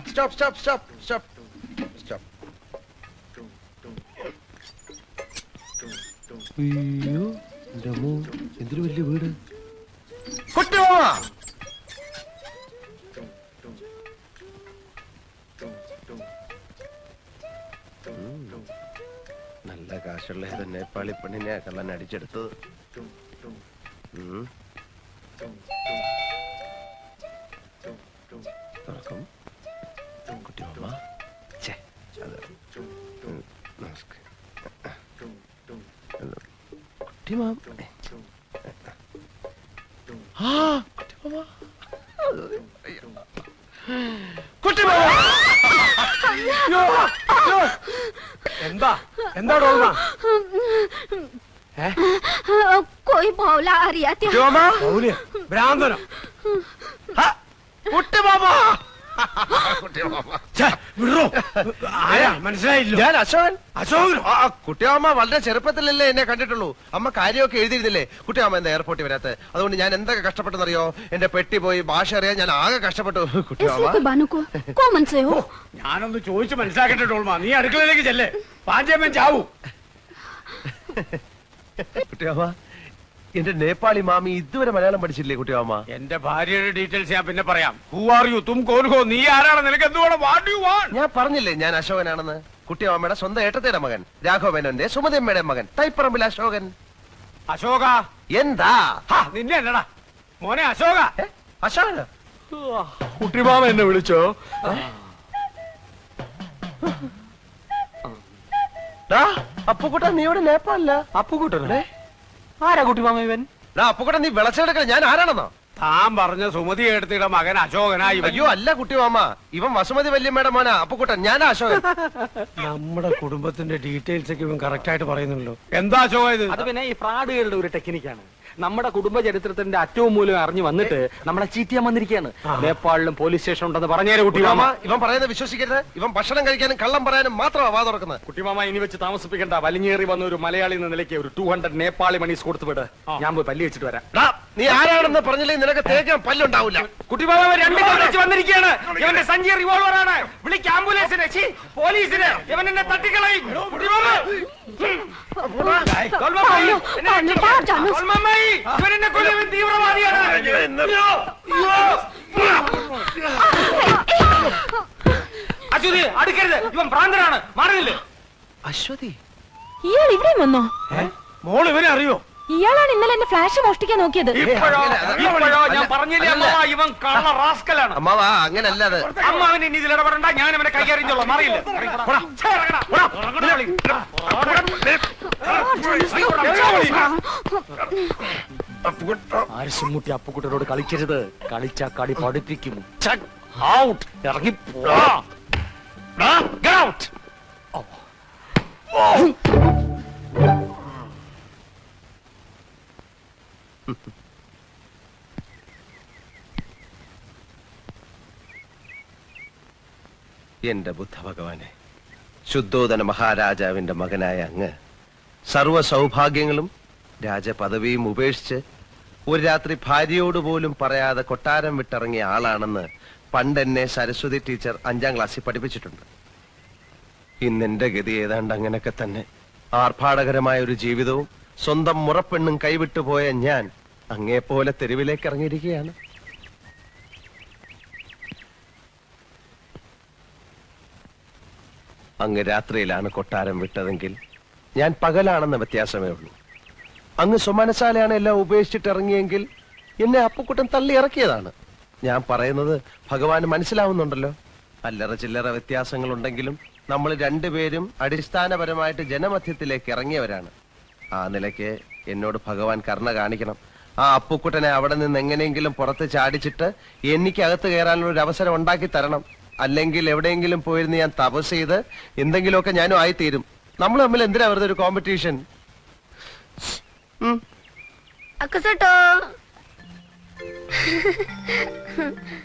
Stop stop stop stop stop. അയ്യോ എന്റെ അമ്മോ, എന്തൊരു വലിയ വീട്. കുട്ടിമാമ, നല്ല കാശുള്ള ഏത് നേപ്പാളി പെണ്ണിനെ കള്ളൻ അടിച്ചെടുത്തത്. തുറക്കും കുട്ടിമാമ. നമസ്കാരം കുട്ടിമാമ. കുട്ടിമാമ, എന്താ എന്താ ഡോൾമ? कोई भौला आ रहा था। ഭ്രാന്തനോ? കുട്ടിമാമ, മനസ്സിലായില്ല. ഞാൻ അശോകൻ. അശോകനോ? കുട്ടിയമ്മ വളരെ ചെറുപ്പത്തിലല്ലേ എന്നെ കണ്ടിട്ടുള്ളൂ. അമ്മ കാര്യമൊക്കെ എഴുതിയിരുന്നില്ലേ? കുട്ടിയമ്മ എന്താ എയർപോർട്ടിൽ വരാത്ത? അതുകൊണ്ട് ഞാൻ എന്തൊക്കെ കഷ്ടപ്പെട്ടെന്നറിയോ? എന്റെ പെട്ടി പോയി, ഭാഷ അറിയാൻ ഞാൻ ആകെ കഷ്ടപ്പെട്ടു. ഞാനൊന്ന് ചോദിച്ചു മനസ്സിലാക്കട്ടെ ഡോൾമ. നീ അടുക്കളയിലേക്ക് ചെല്ലേ, പാഞ്ചേമ്മൻ ചാവൂ. കുട്ടിയമ്മ, എന്റെ നേപ്പാളി മാമി ഇതുവരെ മലയാളം പഠിച്ചില്ലേ കുട്ടിയമ്മ? എന്റെ ഭാര്യയുടെ ഡീറ്റെയിൽസ് ഞാൻ പിന്നെ പറയാം. Who are you? തും കോൻ ഹോ? നീ ആരാണ്? നിനക്ക് എന്തുവേണം? What do you want? ഞാൻ പറഞ്ഞില്ലേ ഞാൻ അശോകനാണെന്ന്. കുട്ടിയമ്മയുടെ സ്വന്തം ഏട്ടത്തിയുടെ മകൻ, രാഘവനന്റെ സുമതിയമ്മയുടെ മകൻ, തൈപ്പറമ്പിൽ അശോകൻ. അശോക എന്താ? നിന്നെ അല്ലടാ മോനെ, അശോക. അശോകന? കുട്ടിമാമ എന്നെ വിളിച്ചോ? അപ്പുക്കുട്ട, നീ ഇവിടെ നേപ്പാളില്ല? അപ്പുക്കുട്ടനെ ആരാ കുട്ടിമാമ ഇവൻ? അപ്പുക്കുട്ട, നീ വിളച്ചെടുക്കണ ഞാൻ ആരാണെന്നോ? താൻ പറഞ്ഞ സുമതി എടുത്തിയുടെ മകൻ അശോകനായി. അയ്യോ അല്ല കുട്ടിമാമ, ഇവൻ വസുമതി വല്യമ്മയുടെ മോനാ അപ്പുക്കുട്ടൻ. ഞാനാ അശോകൻ. നമ്മുടെ കുടുംബത്തിന്റെ ഡീറ്റെയിൽസ് ഒക്കെ ഇവൻ കറക്റ്റ് ആയിട്ട് പറയുന്നുണ്ടല്ലോ. എന്താ അശോക ഇത്? അത് പിന്നെ ഈ ഫ്രോഡുകളുടെ ഒരു ടെക്നിക്കാണ്. നമ്മുടെ കുടുംബ ചരിത്രത്തിന്റെ അറ്റവും മൂലം അറിഞ്ഞു വന്നിട്ട് നമ്മളെ ചീറ്റിയാൻ വന്നിരിക്കുകയാണ്. നേപ്പാളിലും പോലീസ് സ്റ്റേഷൻ ഉണ്ടെന്ന് പറഞ്ഞേരെ കുട്ടിമാമ. ഇവൻ പറയുന്നത് വിശ്വസിക്കരുത്. ഇവൻ ഭക്ഷണം കഴിക്കാനും കള്ളം പറയാനും മാത്രമാണ് വാ തുറക്കുന്നത്. കുട്ടിമാമ, ഇനി വെച്ച് താമസിപ്പിക്കണ്ട. വലിഞ്ഞേറി വന്ന ഒരു മലയാളി എന്ന നിലയ്ക്ക് ഒരു 200 നേപ്പാളി മണീസ് കൊടുത്തു വിട്. ഞാൻ പോയി പല്ലി വെച്ചിട്ട് വരാം. നീ ആരാണെന്ന് പറഞ്ഞില്ലെങ്കിൽ നിനക്ക് തേക്കാൻ പല്ലുണ്ടാവില്ല. കുട്ടിമാമ രണ്ട് വെച്ച് വന്നിരിക്കുകയാണ്. ഇവന്റെ സഞ്ചി റിവോൾവർ ആണ്. വിളിക്ക് ആംബുലൻസിനെ, പോലീസിനെ. ഇവൻ എന്നെ തട്ടിക്കളയും. തീവ്രവാദിയാണ്. അശ്വതി അടുക്കരുത്, ഇവൻ ഭ്രാന്തനാണ്. മാറുന്നില്ലേ? അശ്വതി, ഇയാൾ ഇവിടെ വന്നോ? മോൾ ഇവനെ അറിയോ? ഇയാളാണ് ഇന്നലെ എന്നെ ഫ്ലാഷ് മോഷ്ടിക്കാൻ നോക്കിയത്. ഇപ്പോഴോ ഞാൻ പറഞ്ഞില്ലേ അമ്മ, ഇവൻ കള്ള റാസ്കലാണ്. അമ്മാവാ, അങ്ങനല്ല അത്. അമ്മ അവൻ ഇനി ഇതിൽ ഇടപെടണ്ട. ഞാൻ അവനെ കൈകാര്യം മാറിയില്ല. ആരിശുമുട്ടി അപ്പുക്കുട്ടനോട് കളിക്കരുത്. കളിച്ചാ കളി പഠിപ്പിക്കും. ഔട്ട്, ഇറങ്ങി പോടാ. എന്റെ ബുദ്ധ ഭഗവാനെ, ശുദ്ധോദന മഹാരാജാവിന്റെ മകനായ അങ്ങ് സർവ സൗഭാഗ്യങ്ങളും രാജപദവിയും ഉപേക്ഷിച്ച് ഒരു രാത്രി ഭാര്യയോട് പോലും പറയാതെ കൊട്ടാരം വിട്ടിറങ്ങിയ ആളാണെന്ന് പണ്ടെന്നെ സരസ്വതി ടീച്ചർ 5ാം ക്ലാസ്സിൽ പഠിപ്പിച്ചിട്ടുണ്ട്. ഇന്നെന്റെ ഗതി ഏതാണ്ട് അങ്ങനെയൊക്കെ തന്നെ. ആർഭാടകരമായ ഒരു ജീവിതവും സ്വന്തം മുറപ്പെണ്ണും കൈവിട്ടുപോയ ഞാൻ അങ്ങേപ്പോലെ തെരുവിലേക്ക് ഇറങ്ങിയിരിക്കുകയാണ്. അങ്ങ് രാത്രിയിലാണ് കൊട്ടാരം വിട്ടതെങ്കിൽ ഞാൻ പകലാണെന്ന വ്യത്യാസമേ ഉള്ളൂ. അങ്ങ് സ്വമനസാലയാണ് എല്ലാം ഉപേക്ഷിച്ചിട്ട് ഇറങ്ങിയെങ്കിൽ എന്നെ അപ്പുക്കുട്ടൻ തള്ളി ഇറക്കിയതാണ്. ഞാൻ പറയുന്നത് ഭഗവാന് മനസ്സിലാവുന്നുണ്ടല്ലോ. അല്ലറ ചില്ലറ വ്യത്യാസങ്ങളുണ്ടെങ്കിലും നമ്മൾ രണ്ടുപേരും അടിസ്ഥാനപരമായിട്ട് ജനമധ്യത്തിലേക്ക് ഇറങ്ങിയവരാണ്. ആ നിലയ്ക്ക് എന്നോട് ഭഗവാൻ കരുണ കാണിക്കണം. ആ അപ്പുക്കുട്ടനെ അവിടെ നിന്ന് എങ്ങനെയെങ്കിലും പുറത്ത് ചാടിച്ചിട്ട് എനിക്ക് അകത്ത് കയറാനുള്ള ഒരു അവസരം ഉണ്ടാക്കി തരണം. അല്ലെങ്കിൽ എവിടെയെങ്കിലും പോയിരുന്ന് ഞാൻ തപസ് ചെയ്ത് എന്തെങ്കിലുമൊക്കെ ഞാനും ആയിത്തീരും. നമ്മൾ തമ്മിൽ എന്തിനാ വെറുതെ ഒരു കോമ്പറ്റീഷൻ?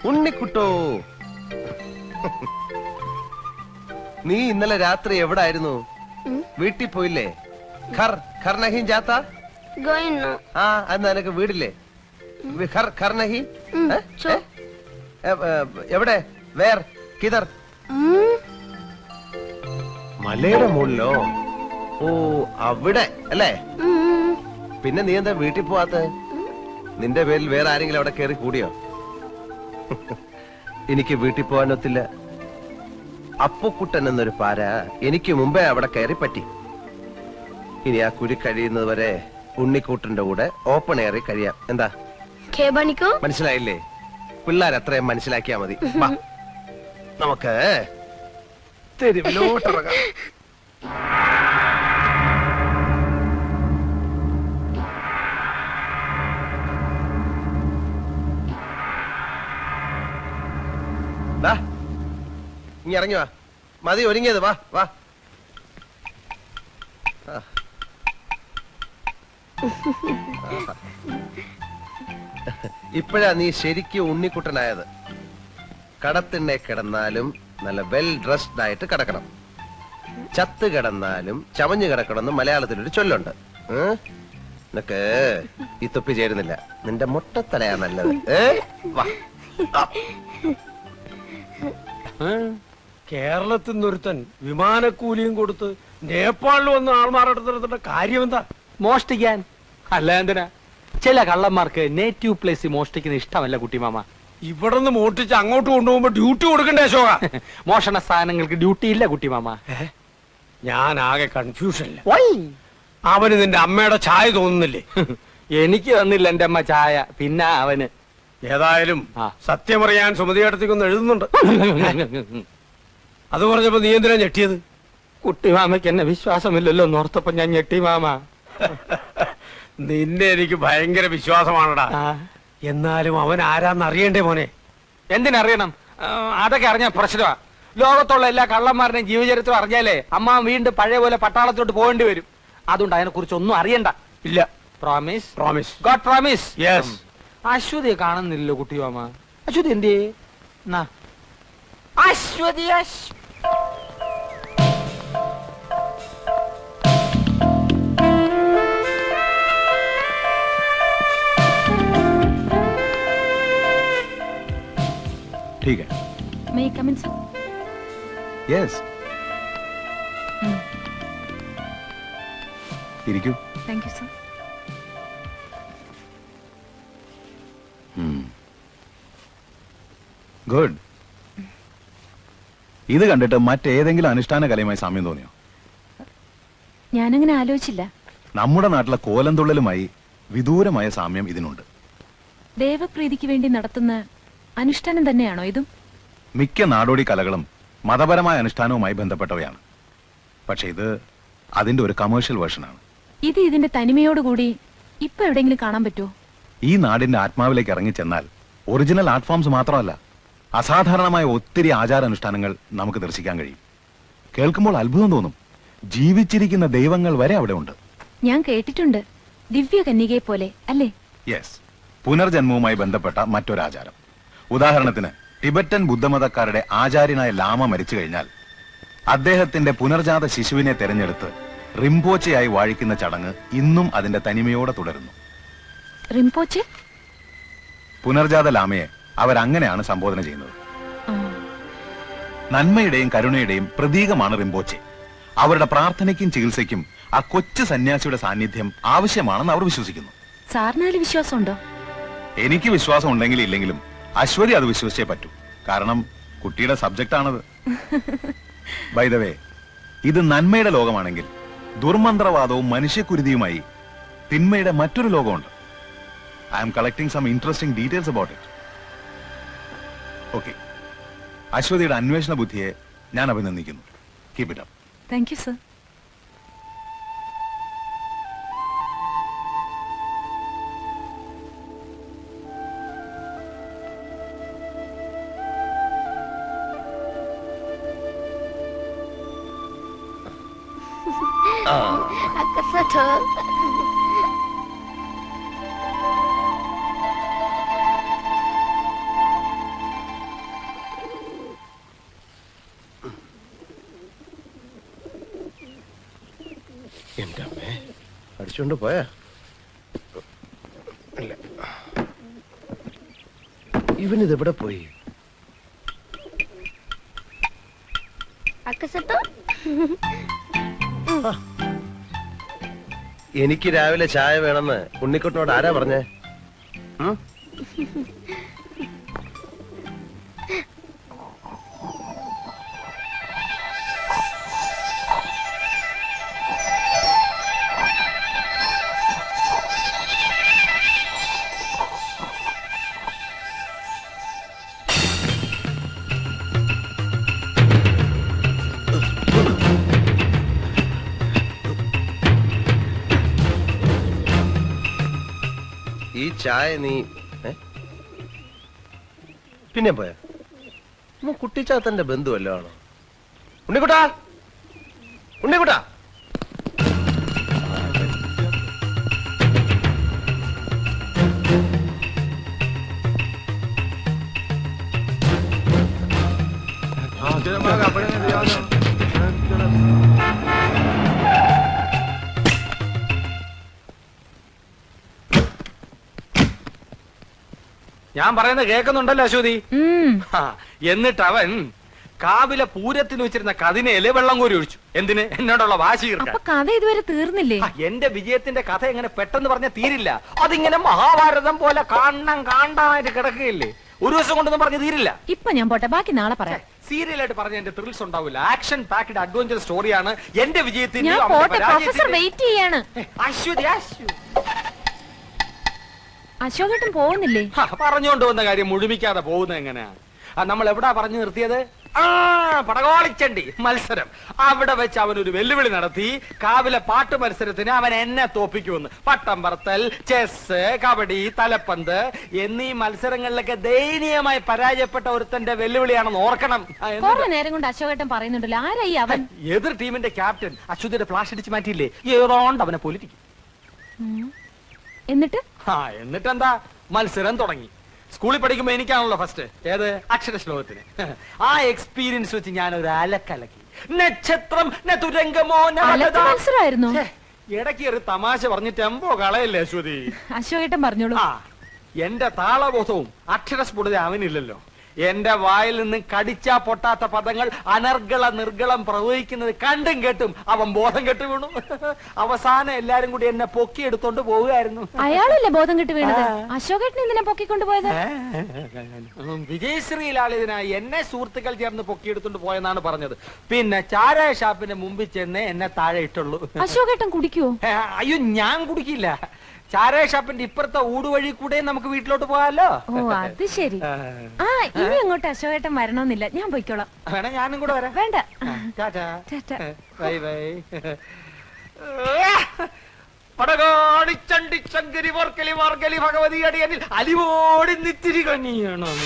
ഉണ്ണിക്കുട്ടോ, നീ ഇന്നലെ രാത്രി എവിടായിരുന്നു? വീട്ടിൽ പോയില്ലേ? ഖർ നഹീ ജാത്താ? ആ, എന്നാ നിനക്ക് വീടില്ലേ? ഖർ നഹീ? എവിടെ വേർ കിതർ മലയുടെ മുകളിലോ? ഓ അവിടെ അല്ലേ? പിന്നെ നീ എന്താ വീട്ടിൽ പോവാത്ത? നിന്റെ പേരിൽ വേറെ ആരെങ്കിലും അവിടെ കയറി കൂടിയോ? എനിക്ക് വീട്ടിൽ പോകാനൊത്തില്ല. അപ്പുക്കുട്ടൻ എന്നൊരു പാര എനിക്ക് മുമ്പേ അവിടെ കയറി പറ്റി. ഇനി ആ കുരി കഴിയുന്നത് വരെ ഉണ്ണിക്കൂട്ടന്റെ കൂടെ ഓപ്പൺ എയറിൽ കഴിയാം. എന്താ മനസ്സിലായില്ലേ? പിള്ളേർ അത്രയും മനസ്സിലാക്കിയാ മതി. വാ, നമുക്ക് തെരുവിലോട്ടിറങ്ങാം. ഇനി ഇറങ്ങി വാ. മതി ഒരുങ്ങിയത്. വാ വാ. ഇപ്പോഴാ നീ ശരിക്കും ഉണ്ണിക്കുട്ടനായത്. കടത്തിണ്ണെ കിടന്നാലും നല്ല വെൽ ഡ്രസ്ഡ് ആയിട്ട് കിടക്കണം. ചത്ത് കിടന്നാലും ചമഞ്ഞു കിടക്കണമെന്ന് മലയാളത്തിലൊരു ചൊല്ലുണ്ട്. നിനക്ക് ഈ തൊപ്പി ചേരുന്നില്ല. നിന്റെ മുട്ടത്തലയാ നല്ലത്. വാ. കേരളത്തിൽ നിന്നൊരുത്തൻ വിമാനക്കൂലിയും കൊടുത്ത് നേപ്പാളിൽ വന്ന് ആൾമാരെടുത്തിടത്തിന്റെ കാര്യം എന്താ? മോഷ്ടിക്കാൻ. അല്ല എന്തിനാ? ചില കള്ളന്മാർക്ക് നേറ്റീവ് പ്ലേസ് മോഷ്ടിക്കുന്ന ഇഷ്ടമല്ല കുട്ടിമാമ. ഇവിടെ നിന്ന് മോഷ്ടിച്ച് അങ്ങോട്ട് കൊണ്ടുപോകുമ്പോ ഡ്യൂട്ടി കൊടുക്കണ്ടേ അശോക? മോഷണ സ്ഥാനങ്ങൾക്ക് ഡ്യൂട്ടി ഇല്ല കുട്ടിമാമ. ഞാൻ ആകെ കൺഫ്യൂഷനില്ല. അവന് നിന്റെ അമ്മയുടെ ചായ തോന്നുന്നില്ലേ? എനിക്ക് തന്നില്ല എന്റെ അമ്മ ചായ, പിന്നെ അവന്. ഏതായാലും സത്യമറിയാൻ സുമതിയേട്ടത്തേക്കൊന്ന് എഴുതുന്നുണ്ട്. അത് പറഞ്ഞപ്പോ നീ എന്തിനാ ഞെട്ടിയത്? കുട്ടിമാമയ്ക്ക് എന്നെ വിശ്വാസമില്ലല്ലോ എന്നോർത്തപ്പോ ഞാൻ ഞെട്ടി മാമ. നിന്നെ എനിക്ക് ഭയങ്കര വിശ്വാസമാണടാ. എന്നാലും അവൻ ആരാന്ന് അറിയണ്ടേ മോനെ? എന്തിനറിയണം? അതൊക്കെ അറിഞ്ഞ പ്രശ്നമാ. ലോകത്തുള്ള എല്ലാ കള്ളന്മാരുടെയും ജീവചരിത്രം അറിഞ്ഞാലേ അമ്മ വീണ്ടും പഴയ പോലെ പട്ടാളത്തോട്ട് പോകേണ്ടി വരും. അതുകൊണ്ട് അതിനെ കുറിച്ച് ഒന്നും അറിയണ്ട. ഇല്ല. Promise? Promise. God promise. Yes. അശ്വതിയെ കാണുന്നില്ലല്ലോ കുട്ടിമാമ. അശ്വതി എന്തേ? അശ്വതി ठीक है. May I come in, sir? Yes. ഇരിക്കൂ. Thank you, sir. ഗുഡ്. ഇത് കണ്ടിട്ട് മറ്റേതെങ്കിലും അനുഷ്ഠാന കലയുമായി സാമ്യം തോന്നിയോ? ഞാനങ്ങനെ ആലോചിച്ചില്ല. നമ്മുടെ നാട്ടിലെ കോലംതുള്ളലുമായി വിദൂരമായ സാമ്യം ഇതിനുണ്ട്. ദേവപ്രീതിക്ക് വേണ്ടി നടത്തുന്ന അനുഷ്ഠാനം തന്നെയാണോ ഇതും? മിക്ക നാടോടി കലകളും മതപരമായ അനുഷ്ഠാനവുമായി ബന്ധപ്പെട്ടവയാണ്. പക്ഷെ ഇത് അതിന്റെ ഒരു കമേഴ്ഷ്യൽ വേർഷനാണ്. ഇത് ഇതിന്റെ തനിമയോടുകൂടി ഇപ്പൊ എവിടെയെങ്കിലും കാണാൻ പറ്റുമോ? ഈ നാടിന്റെ ആത്മാവിലേക്ക് ഇറങ്ങിച്ചെന്നാൽ ഒറിജിനൽ ആർട്ട് ഫോംസ് മാത്രമല്ല, അസാധാരണമായ ഒത്തിരി ആചാരാനുഷ്ഠാനങ്ങൾ നമുക്ക് ദർശിക്കാൻ കഴിയും. കേൾക്കുമ്പോൾ അത്ഭുതം തോന്നും. ജീവിച്ചിരിക്കുന്ന ദൈവങ്ങൾ വരെ അവിടെ ഉണ്ട്. ഞാൻ കേട്ടിട്ടുണ്ട്, ദിവ്യ കന്യകയെ പോലെ അല്ലേ? യെസ്. പുനർജന്മവുമായി ബന്ധപ്പെട്ട മറ്റൊരാചാരം. ഉദാഹരണത്തിന് ടിബറ്റൻ ബുദ്ധമതക്കാരുടെ ആചാര്യനായ ലാമ മരിച്ചു കഴിഞ്ഞാൽ അദ്ദേഹത്തിന്റെ പുനർജാത ശിശുവിനെ തെരഞ്ഞെടുത്ത് റിംപോച്ചയായി വാഴിക്കുന്ന ചടങ്ങ് ഇന്നും അതിന്റെ തനിമയോടെ തുടരുന്നു. റിംപോച്ചെ? പുനർജാത ലാമയെ അവരങ്ങനെയാണ് സംബോധന ചെയ്യുന്നത്. നന്മയുടെയും കരുണയുടെയും പ്രതീകമാണ് റിംപോച്ചെ. അവരുടെ പ്രാർത്ഥനയ്ക്കും ചികിത്സയ്ക്കും ആ കൊച്ചു സന്യാസിയുടെ സാന്നിധ്യം ആവശ്യമാണെന്ന് അവർ വിശ്വസിക്കുന്നു. സാറിന് വിശ്വാസമുണ്ടോ? എനിക്ക് വിശ്വാസം ഉണ്ടെങ്കിലും ഇല്ലെങ്കിലും അശ്വതി അത് വിശ്വസിച്ചേ പറ്റൂ. കാരണം കുട്ടിയുടെ സബ്ജക്റ്റ് ആണത്. ബൈ ദ വേ, ഇത് നന്മയുടെ ലോകമാണെങ്കിൽ ദുർമന്ത്രവാദവും മനുഷ്യക്കുരുതിയുമായി തിന്മയുടെ മറ്റൊരു ലോകമുണ്ട്. I am collecting some interesting details about it. Okay, അശ്വതിയുടെ അന്വേഷണ ബുദ്ധിയെ ഞാൻ അഭിനന്ദിക്കുന്നു. Keep it up. Thank you, sir. എന്റെ അമ്മേ, അടിച്ചോണ്ട് പോയാ? ഇവനിത് എവിടെ പോയി? അക്കസത്തോ എനിക്ക് രാവിലെ ചായ വേണമെന്ന് ഉണ്ണിക്കുട്ടനോട് ആരാ പറഞ്ഞേ? ഉം? ഈ ചായ നീ പിന്നെ പോയ കുട്ടിച്ചാത്തന്റെ ബന്ധുവല്ലോ ആണോ? ഉണ്ണിക്കുട്ടാ, ഉണ്ണിക്കുട്ടാ, ഞാൻ പറയുന്നത് കേൾക്കുന്നുണ്ടല്ലോ അശ്വതി. ഉം. എന്നിട്ട് അവൻ കാവിലെ പൂരത്തിന് വെച്ചിരുന്ന കതിനയില് വെള്ളം കോരി ഒഴിച്ചു. എന്തിന്? എന്നോടുള്ള വാശി തീർക്കാൻ. അപ്പൊ കഥ ഇതുവരെ തീർന്നില്ലേ? എന്റെ വിജയത്തിന്റെ കഥ എങ്ങനെ പെട്ടെന്ന് പറഞ്ഞ തീരില്ല. അതിങ്ങനെ മഹാഭാരതം പോലെ കാണാനായിട്ട് കിടക്കുകയില്ലേ. ഒരു ദിവസം കൊണ്ടൊന്നും പറഞ്ഞ് തീരില്ല. ഇപ്പൊ ഞാൻ പോട്ടെ, ബാക്കി നാളെ പറയാം. സീരിയലായിട്ട് പറഞ്ഞ എന്റെ ത്രിൽസ് ഉണ്ടാവില്ല. ആക്ഷൻ പാക്ഡ് അഡ്വഞ്ചർ സ്റ്റോറിയാണ് എന്റെ വിജയത്തിന്റെ. ഞാൻ പോട്ടെ, പ്രൊഫസർ വെയിറ്റ് ചെയ്യാണ്. അശ്വതി അശോകേട്ടൻ പോകുന്നില്ലേ? പറഞ്ഞുകൊണ്ട് വന്ന കാര്യം മുഴുമിക്കാതെ പോകുന്നത് എങ്ങനെയാ? നമ്മൾ എവിടാ പറഞ്ഞു നിർത്തിയത്? പടകോളിച്ചണ്ടി മത്സരം. അവിടെ വെച്ച് അവൻ ഒരു വെല്ലുവിളി നടത്തി. കാവിലെ പാട്ട് മത്സരത്തിന് അവൻ എന്നെ തോപ്പിക്കുമെന്ന്. പട്ടം പറത്തൽ, ചെസ്, കബഡി, തലപ്പന്ത് എന്നീ മത്സരങ്ങളിലൊക്കെ ദയനീയമായി പരാജയപ്പെട്ട ഒരുത്തന്റെ വെല്ലുവിളിയാണെന്ന് ഓർക്കണം. കുറെ നേരം കൊണ്ട് അശോകേട്ടൻ പറയുന്നുണ്ടല്ലോ, ആരായി അവൻ? എതിർ ടീമിന്റെ ക്യാപ്റ്റൻ അശ്വതിയുടെ ഫ്ലാഷ് അടിച്ച് മാറ്റിയില്ലേ, ഏതോണ്ട് അവനെ പൊലിറ്റിക്കും. എന്നിട്ട് എന്നിട്ടെന്താ, മത്സരം തുടങ്ങി. സ്കൂളിൽ പഠിക്കുമ്പോ എനിക്കാണല്ലോ ഫസ്റ്റ്. ഏത്? അക്ഷര ശ്ലോകത്തിന്. ആ എക്സ്പീരിയൻസ് വെച്ച് ഞാൻ ഒരു അലക്കലക്കി. നക്ഷത്രം മത്സരമായിരുന്നു. ഇടയ്ക്ക് ഒരു തമാശ പറഞ്ഞ് ടെമ്പോ കളയല്ലേ അശ്വതി. അശോകേട്ടൻ പറഞ്ഞോളൂ. എന്റെ താളബോധവും അക്ഷരസ്ഫുടത അവനില്ലല്ലോ. എന്റെ വായിൽ നിന്ന് കടിച്ചാ പൊട്ടാത്ത പദങ്ങൾ അനർഗള നിർഗളം പ്രവഹിക്കുന്നത് കണ്ടും കേട്ടും അവൻ ബോധം കെട്ടു വീണു. അവസാനം എല്ലാരും കൂടി എന്നെ പൊക്കിയെടുത്തോണ്ട് പോവുകയായിരുന്നു. അയാളല്ലേ ബോധം കെട്ട് വീണത്? അശോകേട്ടൻ എന്തിനാ പൊക്കിക്കൊണ്ട് പോയത്? വിജയശ്രീലാളിതനായി എന്നെ സുഹൃത്തുക്കൾ ചേർന്ന് പൊക്കിയെടുത്തോണ്ട് പോയെന്നാണ് പറഞ്ഞത്. പിന്നെ ചാരായ ഷാപ്പിന്റെ മുമ്പിൽ ചെന്ന് എന്നെ താഴെ ഇട്ടുള്ളൂ. അശോകേട്ടൻ കുടിക്കുവോ? അയ്യോ, ഞാൻ കുടിക്കില്ല. ചാരായ ഷാപ്പിന്റെ ഇപ്പുറത്തെ ഊടുവഴി കൂടെ നമുക്ക് വീട്ടിലോട്ട് പോകാലോ. ഓ, അത് ശരി. ഇനി അങ്ങോട്ട് അശോകേട്ടൻ വരണമെന്നില്ല, ഞാൻ പോയിക്കോളാം. വേണേ ഞാനും കൂടെ വരാം. വേണ്ട. ടാറ്റാ. Bye bye. പടകാടിച്ചണ്ടി ചങ്കരി വർക്കലി വർക്കലി ഭഗവതി അടിയനിൽ അലിവോടി നിത്തിരി കനിയണം.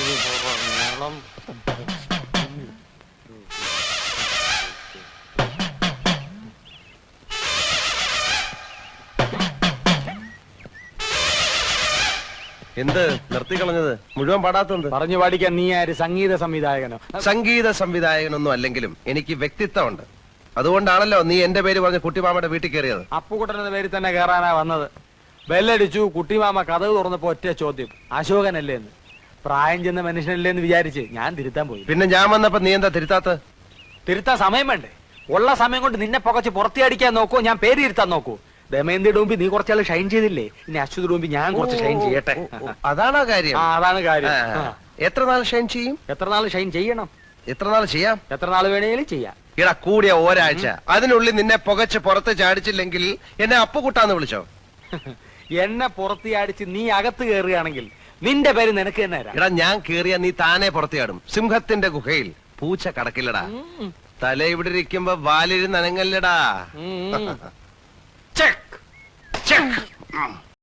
എന്ത് നിർത്തിക്കളഞ്ഞത്? മുഴുവൻ പാടാത്തത് പറഞ്ഞു പാടിക്കാൻ നീ ആര്? സംഗീത സംവിധായകനോ? സംഗീത സംവിധായകനൊന്നും അല്ലെങ്കിലും എനിക്ക് വ്യക്തിത്വമുണ്ട്. അതുകൊണ്ടാണല്ലോ നീ എന്റെ പേര് പറഞ്ഞ് കുട്ടിമാമയുടെ വീട്ടിൽ കയറിയത്. അപ്പുകുട്ടന്റെ പേരിൽ തന്നെ കയറാനാ വന്നത്. ബെല്ലടിച്ചു. കുട്ടിമാമ കഥവ് തുറന്നപ്പോ ഒറ്റ ചോദ്യം, അശോകനല്ലേ എന്ന്. പ്രായം ചെന്ന മനുഷ്യനല്ലേ എന്ന് വിചാരിച്ച് ഞാൻ തിരുത്താൻ പോയി. പിന്നെ ഞാൻ വന്നപ്പോ നീ എന്താ തിരുത്താത്ത? തിരുത്താൻ സമയം വേണ്ടേ? ഉള്ള സമയം കൊണ്ട് നിന്നെ പുകച്ച് പുറത്തിയടിക്കാൻ നോക്കൂ, ഞാൻ പേര് ഇരുത്താൻ നോക്കൂ. ദമയന്തിയുടെ മുമ്പിൽ നീ കുറച്ചാൾ ഷൈൻ ചെയ്തില്ലേ, ഇനി അശ്വതിയുടെ മുമ്പിൽ ഞാൻ കുറച്ച് ഷൈൻ ചെയ്യട്ടെ. അതാണോ കാര്യം? അതാണ് കാര്യം. എത്ര നാൾ ഷൈൻ ചെയ്യും? എത്ര നാൾ ഷൈൻ ചെയ്യണം? എത്ര നാൾ ചെയ്യാം? എത്ര നാൾ വേണേലും ചെയ്യാം. ഇടാ, കൂടിയ ഒരാഴ്ച. അതിനുള്ളിൽ നിന്നെ പുകച്ച് പുറത്ത് ചാടിച്ചില്ലെങ്കിൽ എന്നെ അപ്പുകുട്ടാന്ന് വിളിച്ചോ. എന്നെ പുറത്തിയാടിച്ച് നീ അകത്ത് കയറുകയാണെങ്കിൽ നിന്റെ പേര് നിനക്ക് തന്നെ തരാം. എടാ, ഞാൻ കേറിയ നീ താനെ പുറത്തിയാടും. സിംഹത്തിന്റെ ഗുഹയിൽ പൂച്ച കടക്കില്ലടാ. തല ഇവിടെ ഇരിക്കുമ്പോ വാലിരുന്ന് അനങ്ങല്ലടാ. Check check.